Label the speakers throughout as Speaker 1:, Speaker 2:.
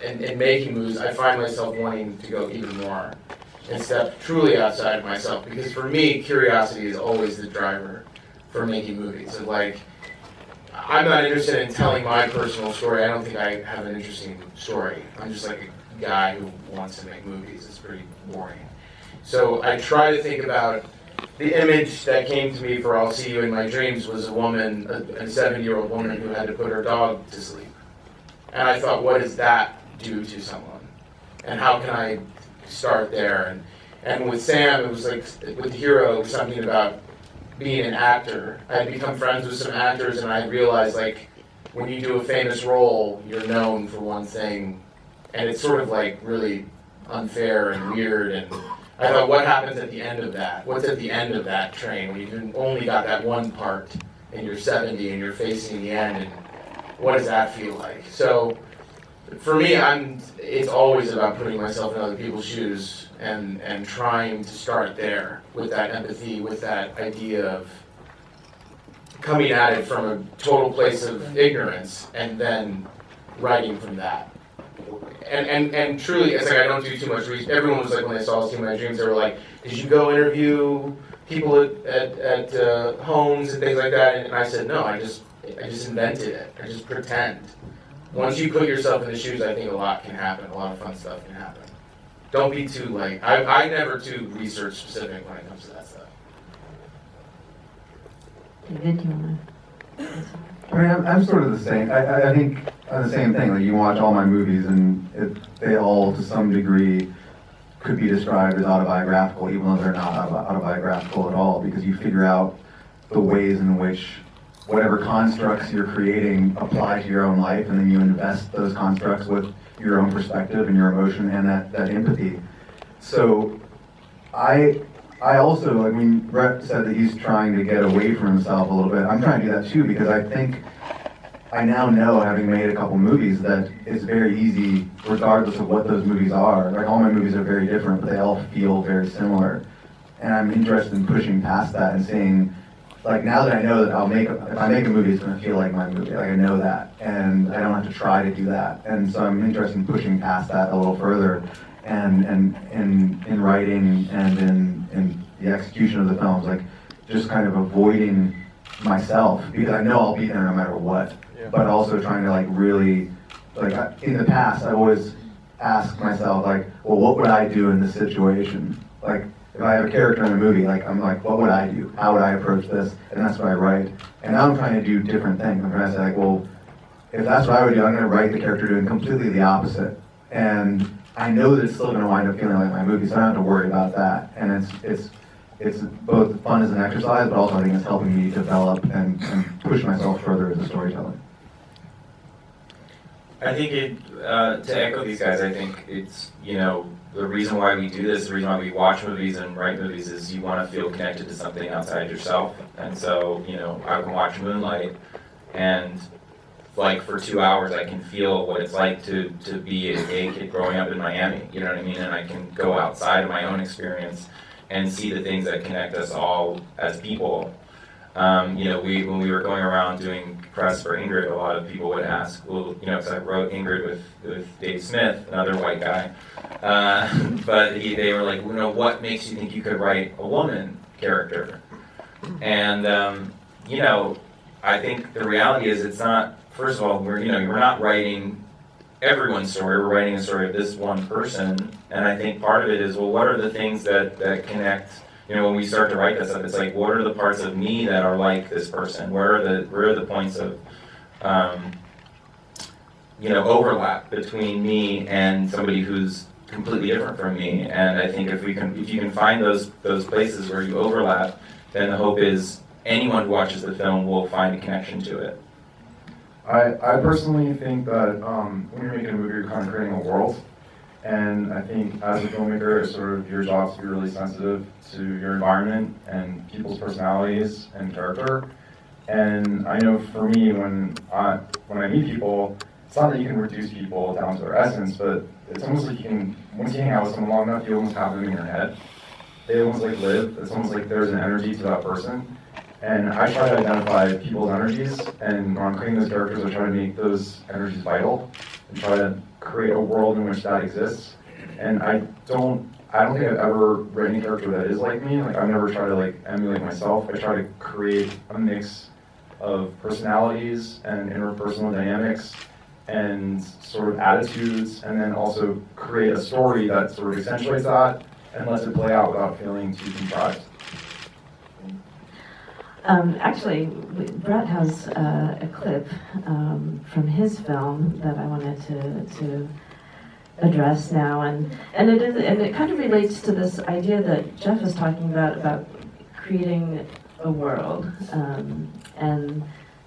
Speaker 1: in making movies, I find myself wanting to go even more and step truly outside of myself. Because for me, curiosity is always the driver for making movies. And like, I'm not interested in telling my personal story. I don't think I have an interesting story. I'm just like a guy who wants to make movies. It's pretty boring. So I try to think about the image that came to me for I'll See You in My Dreams was a woman, a 70-year-old woman who had to put her dog to sleep. And I thought, what does that do to someone? And how can I start there? And with Sam, it was like, with Hero, it was something about being an actor. I had become friends with some actors, and I realized, like, when you do a famous role, you're known for one thing, and it's sort of like really unfair and weird. And I thought, what happens at the end of that? What's at the end of that train when you've only got that one part, and you're 70 and you're facing the end, and what does that feel like? So for me, it's always about putting myself in other people's shoes and trying to start there with that empathy, with that idea of coming at it from a total place of ignorance and then writing from that. And truly, it's like I don't do too much research. Everyone was like, when they saw I'll See You in My Dreams, they were like, did you go interview people at homes and things like that? And I said, no, I just invented it. I just pretend. Once you put yourself in the shoes, I think a lot can happen. A lot of fun stuff can happen. Don't be too like, I never too research specific when it comes to that stuff.
Speaker 2: David, do you want to?
Speaker 3: I mean, I'm sort of the same. I think the same thing. Like, you watch all my movies, and they all, to some degree, could be described as autobiographical, even though they're not autobiographical at all, because you figure out the ways in which whatever constructs you're creating apply to your own life, and then you invest those constructs with your own perspective and your emotion and that empathy. So I also, like, when Brett said that he's trying to get away from himself a little bit, I'm trying to do that too, because I think I now know, having made a couple movies, that it's very easy, regardless of what those movies are. Like, all my movies are very different, but they all feel very similar. And I'm interested in pushing past that and seeing, like, now that I know that if I make a movie, it's going to feel like my movie. Like, I know that, and I don't have to try to do that. And so I'm interested in pushing past that a little further, and in writing and in the execution of the films, like, just kind of avoiding myself, because I know I'll be there no matter what. Yeah. But also trying to, like, really, like, in the past, I always asked myself, like, well, what would I do in this situation? Like, if I have a character in a movie, like, I'm like, what would I do? How would I approach this? And that's what I write. And now I'm trying to do different things. I'm trying to say, like, well, if that's what I would do, I'm going to write the character doing completely the opposite. And I know that it's still going to wind up feeling like my movie, so I don't have to worry about that. And it's both fun as an exercise, but also I think it's helping me develop and push myself further as a storyteller.
Speaker 4: I think to echo these guys, I think it's, the reason why we do this, the reason why we watch movies and write movies is you want to feel connected to something outside yourself. And so, I can watch Moonlight, and like for 2 hours I can feel what it's like to be a gay kid growing up in Miami, you know what I mean? And I can go outside of my own experience and see the things that connect us all as people. When we were going around doing press for Ingrid, a lot of people would ask, well, because I wrote Ingrid with Dave Smith, another white guy, but they were like, what makes you think you could write a woman character? And, I think the reality is it's not, first of all, we're not writing everyone's story, we're writing a story of this one person, and I think part of it is, well, what are the things that connect. When we start to write that stuff, it's like, what are the parts of me that are like this person? Where are the points of, overlap between me and somebody who's completely different from me? And I think if you can find those places where you overlap, then the hope is anyone who watches the film will find a connection to it.
Speaker 5: I personally think that when you're making a movie, you're kind of creating a world. And I think as a filmmaker, it's sort of your job to be really sensitive to your environment and people's personalities and character. And I know for me, when I meet people, it's not that you can reduce people down to their essence, but it's almost like once you hang out with someone long enough, you almost have them in your head. They almost like live. It's almost like there's an energy to that person. And I try to identify people's energies, and when I'm creating those characters, I try to make those energies vital. and try to create a world in which that exists. And I don't think I've ever written any character that is like me. Like I've never tried to like emulate myself. I try to create a mix of personalities and interpersonal dynamics and sort of attitudes, and then also create a story that sort of accentuates that and lets it play out without feeling too contrived.
Speaker 2: Actually, Brett has a clip from his film that I wanted to address now, and it kind of relates to this idea that Jeff is talking about creating a world, and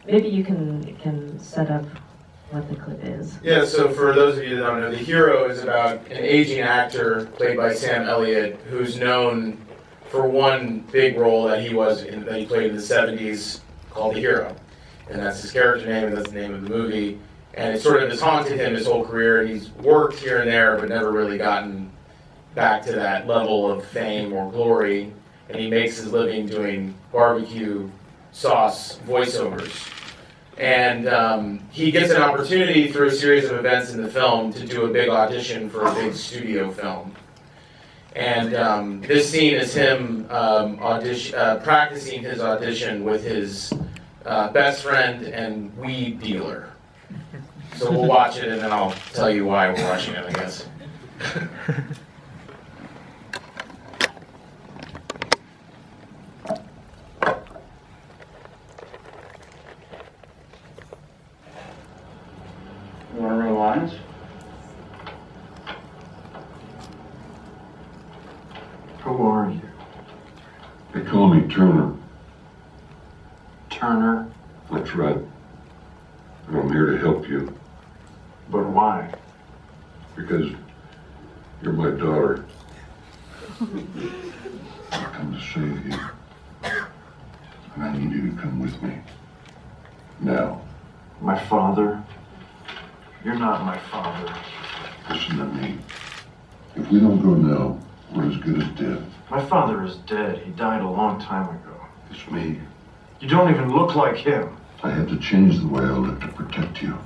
Speaker 2: maybe you can set up what the clip is.
Speaker 1: Yeah, so for those of you that don't know, The Hero is about an aging actor played by Sam Elliott, who's known for one big role that he played in the 70s called The Hero. And that's his character name, and that's the name of the movie. And it sort of has haunted him his whole career. He's worked here and there, but never really gotten back to that level of fame or glory. And he makes his living doing barbecue sauce voiceovers. And he gets an opportunity through a series of events in the film to do a big audition for a big studio film. And this scene is him practicing his audition with his best friend and weed dealer. So we'll watch it and then I'll tell you why we're watching it, I guess.
Speaker 6: You want to run lines? Who are you?
Speaker 7: They call me Turner.
Speaker 6: Turner?
Speaker 7: That's right. And I'm here to help you
Speaker 6: But why?
Speaker 7: because you're my daughter. I've come to save you. And I need you to come with me. Now,
Speaker 6: My father? You're not my father.
Speaker 7: listen to me. If we don't go now, we're as good as dead.
Speaker 6: My father is dead. He died a long time ago.
Speaker 7: It's me.
Speaker 6: You don't even look like him.
Speaker 7: I had to change the way I live to protect you.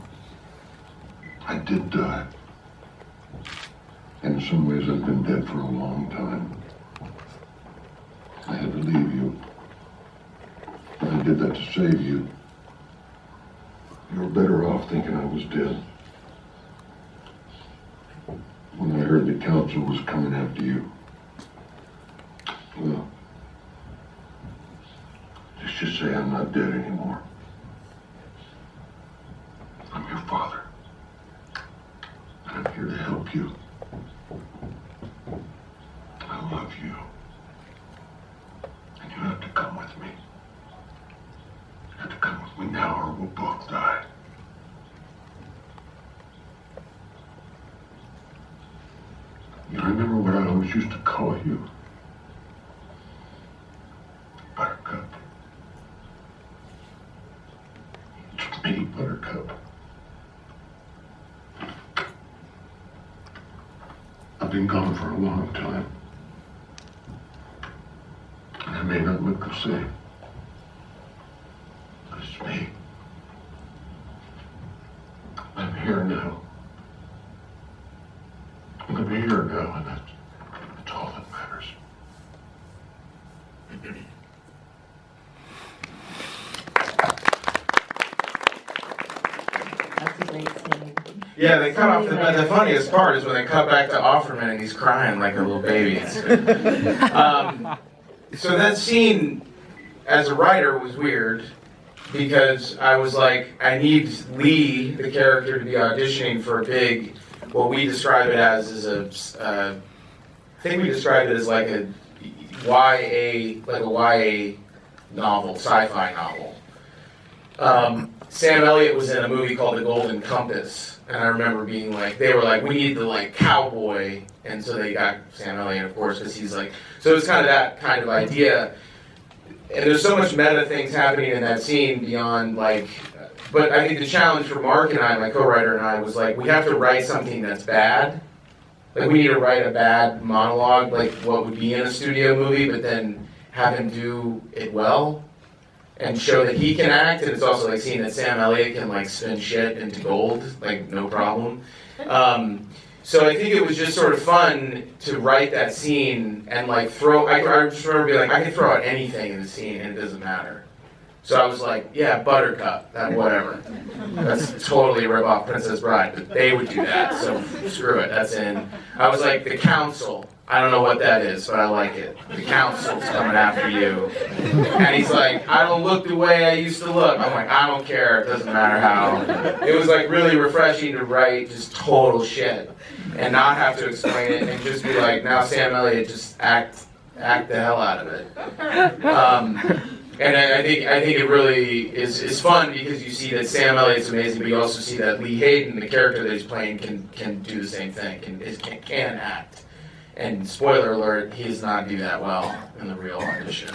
Speaker 7: I did die. And in some ways, I've been dead for a long time. I had to leave you. But I did that to save you. You were better off thinking I was dead. When I heard the council was coming after you, well, let's just say I'm not dead anymore. I'm your father. And I'm here to help you. I love you. And you have to come with me. You have to come with me now or we'll both die. You remember what I always used to call you? Buttercup. It's me, Buttercup. I've been gone for a long time. And I may not look the same. But it's me. I'm here now. I'm gonna be here now, and that's all that matters.
Speaker 2: That's a great scene.
Speaker 1: Yeah, they cut off the funniest part is when they cut back to Offerman and he's crying like a little baby. So that scene, as a writer, was weird because I was like, I need Lee, the character, to be auditioning for a big, what we describe it as is I think we describe it as like a YA novel, sci-fi novel. Sam Elliott was in a movie called The Golden Compass, and I remember being like, they were like, we need the like cowboy, and so they got Sam Elliott, of course, because he's like, so it's kind of that kind of idea. And there's so much meta things happening in that scene beyond like, but I think the challenge for Mark and I, my co-writer and I, was like, we have to write something that's bad. Like we need to write a bad monologue, like what would be in a studio movie, but then have him do it well. and show that he can act, and it's also like seeing that Sam Elliott can like spin shit into gold, like no problem. So I think it was just sort of fun to write that scene and like throw. I just remember being like, I can throw out anything in the scene and it doesn't matter. So I was like, yeah, Buttercup, that whatever. That's totally a rip-off Princess Bride, but they would do that, so screw it, that's in. I was like, the council, I don't know what that is, but I like it. The council's coming after you. And he's like, I don't look the way I used to look. I'm like, I don't care, it doesn't matter how. It was like really refreshing to write just total shit and not have to explain it and just be like, now Sam Elliott, just act the hell out of it. And I think it really is fun because you see that Sam Elliott's amazing, but you also see that Lee Hayden, the character that he's playing, can do the same thing, can act. And spoiler alert, he does not do that well in the real audition.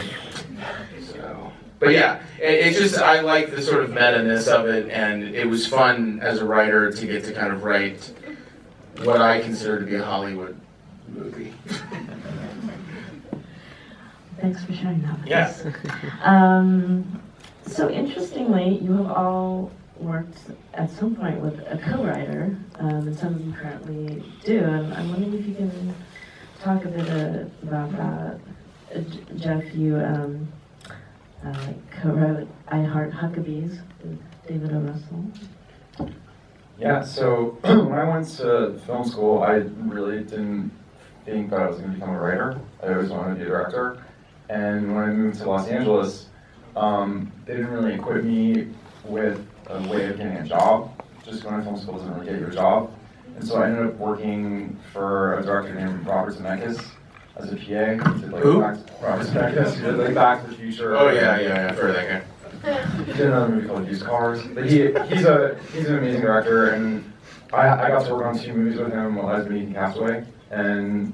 Speaker 1: So, but yeah, it's just I like the sort of meta-ness of it, and it was fun as a writer to get to kind of write what I consider to be a Hollywood movie.
Speaker 2: Thanks for sharing that with
Speaker 1: Yeah.
Speaker 2: us. So interestingly, you have all worked at some point with a co-writer, and some of you currently do. And I'm wondering if you can talk a bit about that. Jeff, you co-wrote I Heart Huckabees with David O. Russell.
Speaker 5: Yeah, so when I went to film school, I really didn't think that I was going to become a writer. I always wanted to be a director. And when I moved to Los Angeles, they didn't really equip me with a way of getting a job. Just going to film school doesn't really get you a job. And so I ended up working for a director named Robert Zemeckis as a PA. He did, like,
Speaker 1: Who?
Speaker 5: Robert Zemeckis. He did like Back to the Future.
Speaker 1: Oh yeah, I've heard of that guy.
Speaker 5: He did another movie called Used Cars. But he's an amazing director, and I got to work on 2 movies with him while I was beneath Castaway. And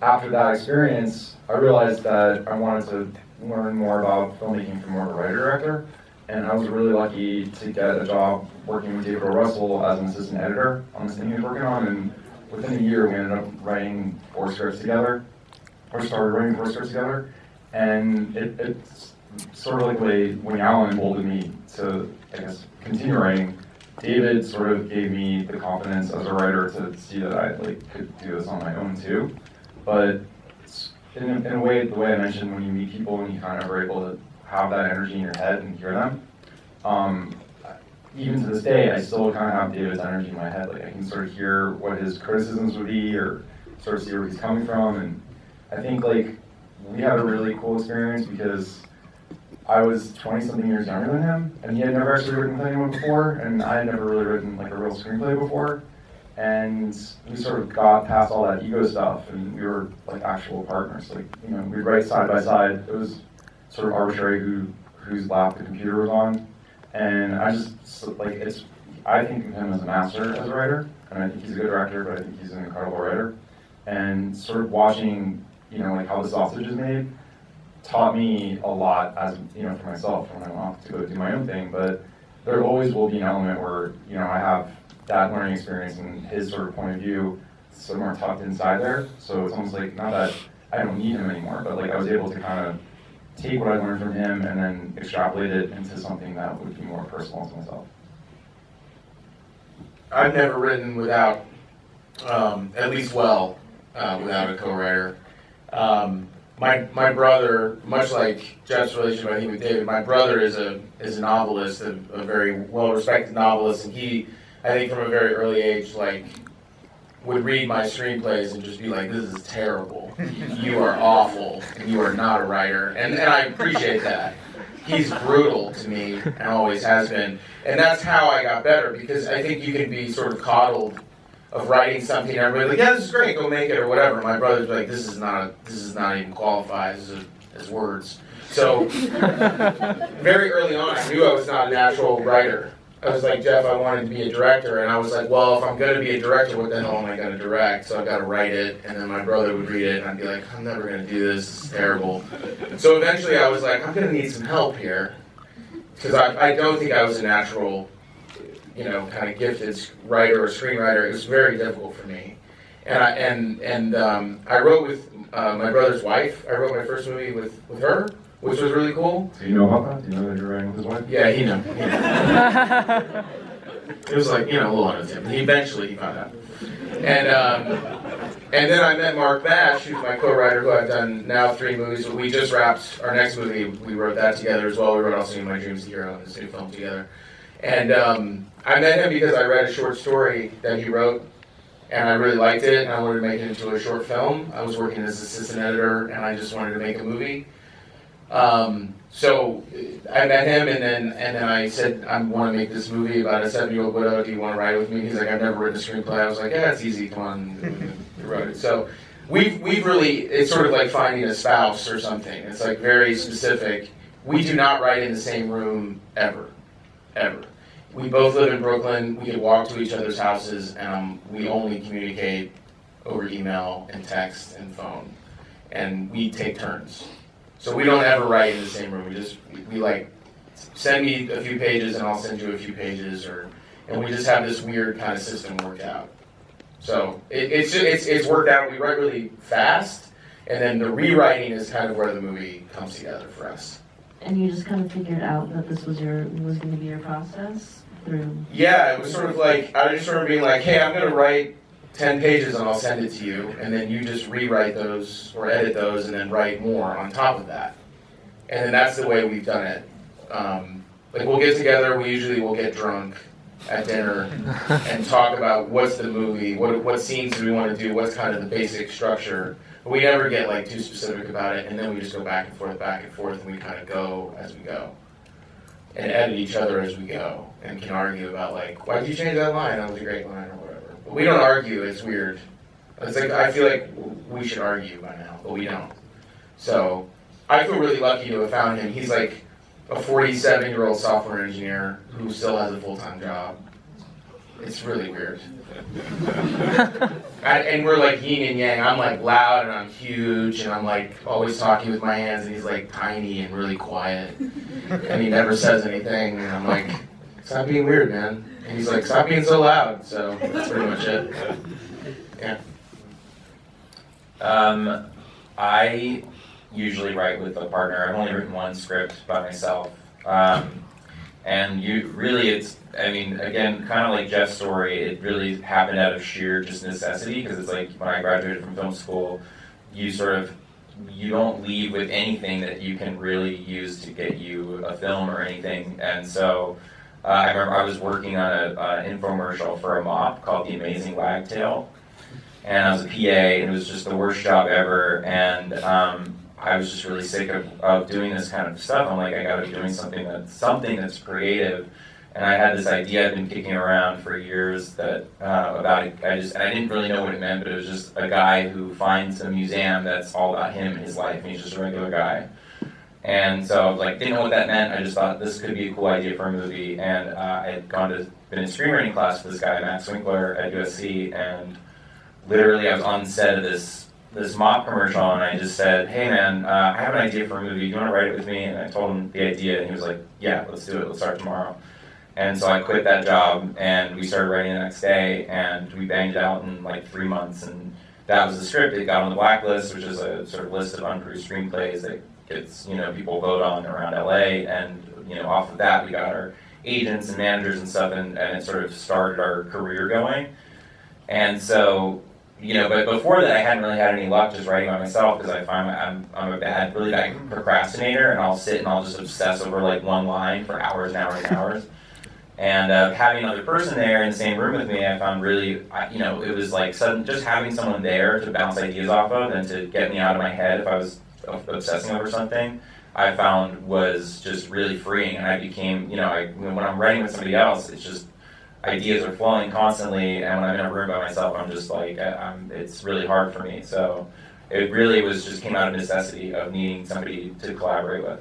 Speaker 5: after that experience, I realized that I wanted to learn more about filmmaking from more of a writer-director, and I was really lucky to get a job working with David O. Russell as an assistant editor on this thing he was working on, and within a year we ended up writing 4 scripts together, or started writing 4 scripts together, and it's sort of like when Alan emboldened me to, I guess, continue writing. David sort of gave me the confidence as a writer to see that I could do this on my own too. But in a way, the way I mentioned, when you meet people and you kind of are able to have that energy in your head and hear them, even to this day, I still kind of have David's energy in my head. Like I can sort of hear what his criticisms would be, or sort of see where he's coming from. And I think like we had a really cool experience because I was 20-something years younger than him, and he had never actually written with anyone before, and I had never really written like a real screenplay before. And we sort of got past all that ego stuff, and we were like actual partners. Like, you know, we'd write side by side. It was sort of arbitrary whose lap the computer was on. And I just, like, I think of him as a master as a writer, and I think he's a good director, but I think he's an incredible writer. And sort of watching, you know, like how the sausage is made taught me a lot as, you know, for myself when I went off to go do my own thing. But there always will be an element where, you know, I have that learning experience and his sort of point of view somewhere tucked inside there. So it's almost like, not that I don't need him anymore, but like I was able to kind of take what I learned from him and then extrapolate it into something that would be more personal to myself.
Speaker 1: I've never written without, at least without a co-writer. My brother, much like Jeff's relationship I think with David, my brother is a novelist, a very well-respected novelist, and he, I think from a very early age, like, would read my screenplays and just be like, this is terrible. You are awful. You are not a writer. And I appreciate that. He's brutal to me and always has been. And that's how I got better, because I think you can be sort of coddled of writing something and everybody's like, yeah, this is great, go make it or whatever. My brother's like, this is not even qualified as words. So very early on I knew I was not a natural writer. I was like, Jeff, I wanted to be a director, and I was like, well, if I'm going to be a director, what the hell am I going to direct? So I've got to write it, and then my brother would read it, and I'd be like, I'm never going to do this, this is terrible. So eventually I was like, I'm going to need some help here, because I don't think I was a natural, you know, kind of gifted writer or screenwriter. It was very difficult for me. And I wrote with my brother's wife. I wrote my first movie with her, which was really cool.
Speaker 5: Do you know about that? Do you know that you're writing with his wife?
Speaker 1: Yeah, he knew. It was like, a little on his tip. Eventually he found out. And then I met Mark Bash, who's my co-writer, who I've done now 3 movies. We just wrapped our next movie. We wrote that together as well. We wrote Also My Dreams a Hero, this new film together. And I met him because I read a short story that he wrote, and I really liked it, and I wanted to make it into a short film. I was working as assistant editor, and I just wanted to make a movie. So I met him, and then I said, I want to make this movie about a 7-year-old widow. Do you want to write with me? He's like, I've never written a screenplay. I was like, yeah, it's easy. Come on. We wrote it. So we've really, it's sort of like finding a spouse or something. It's like very specific. We do not write in the same room ever. We both live in Brooklyn. We can walk to each other's houses, and we only communicate over email and text and phone. And we take turns. So we don't ever write in the same room. We like, send me a few pages and I'll send you a few pages, and we just have this weird kind of system worked out. So it's worked out. We write really fast, and then the rewriting is kind of where the movie comes together for us.
Speaker 2: And you just kind of figured out that this was going to be your process through.
Speaker 1: Yeah, it was sort of like I just started being like, hey, I'm going to write 10 pages and I'll send it to you, and then you just rewrite those or edit those and then write more on top of that. And then that's the way we've done it. Like we'll get together, we usually will get drunk at dinner and talk about what's the movie, what scenes do we want to do, what's kind of the basic structure. But we never get like too specific about it, and then we just go back and forth, and we kind of go as we go. And edit each other as we go, and can argue about like, why did you change that line? That was a great line, or whatever. But we don't argue, it's weird. It's like, I feel like we should argue by now, but we don't. So, I feel really lucky to have found him. He's like a 47-year-old software engineer who still has a full-time job. It's really weird. And we're like yin and yang. I'm like loud and I'm huge and I'm like always talking with my hands, and he's like tiny and really quiet. And he never says anything, and I'm like, stop being weird, man. And he's like, stop being so loud. So that's pretty much it. Yeah.
Speaker 4: I usually write with a partner. I've only written one script by myself. And it's, again, kind of like Jeff's story, it really happened out of sheer just necessity, because it's like when I graduated from film school, you don't leave with anything that you can really use to get you a film or anything. And so I remember I was working on an infomercial for a mop called The Amazing Wagtail. And I was a PA, and it was just the worst job ever. And I was just really sick of doing this kind of stuff. I'm like, I gotta be doing something that's creative. And I had this idea I'd been kicking around for years that about it. And I didn't really know what it meant, but it was just a guy who finds a museum that's all about him and his life, and he's just a regular guy. And so I was like, didn't know what that meant. I just thought this could be a cool idea for a movie. And I had been in screenwriting class with this guy, Max Winkler, at USC, and literally I was on set of this mop commercial, and I just said, hey man, I have an idea for a movie, do you want to write it with me? And I told him the idea, and he was like, yeah, let's do it, let's start tomorrow. And so I quit that job, and we started writing the next day, and we banged it out in like 3 months, and that was the script. It got on the blacklist, which is a sort of list of unproduced screenplays that gets, people vote on around LA, and off of that we got our agents and managers and stuff, and it sort of started our career going. And so, but before that I hadn't really had any luck just writing by myself, because I find I'm a really bad procrastinator, and I'll sit and I'll just obsess over like one line for hours and hours and hours. And having another person there in the same room with me, I found really, it was like just having someone there to bounce ideas off of and to get me out of my head if I was obsessing over something, I found was just really freeing. And I became, when I'm writing with somebody else, it's just ideas are flowing constantly. And when I'm in a room by myself, I'm just like, it's really hard for me. So it really came out of necessity of needing somebody to collaborate with.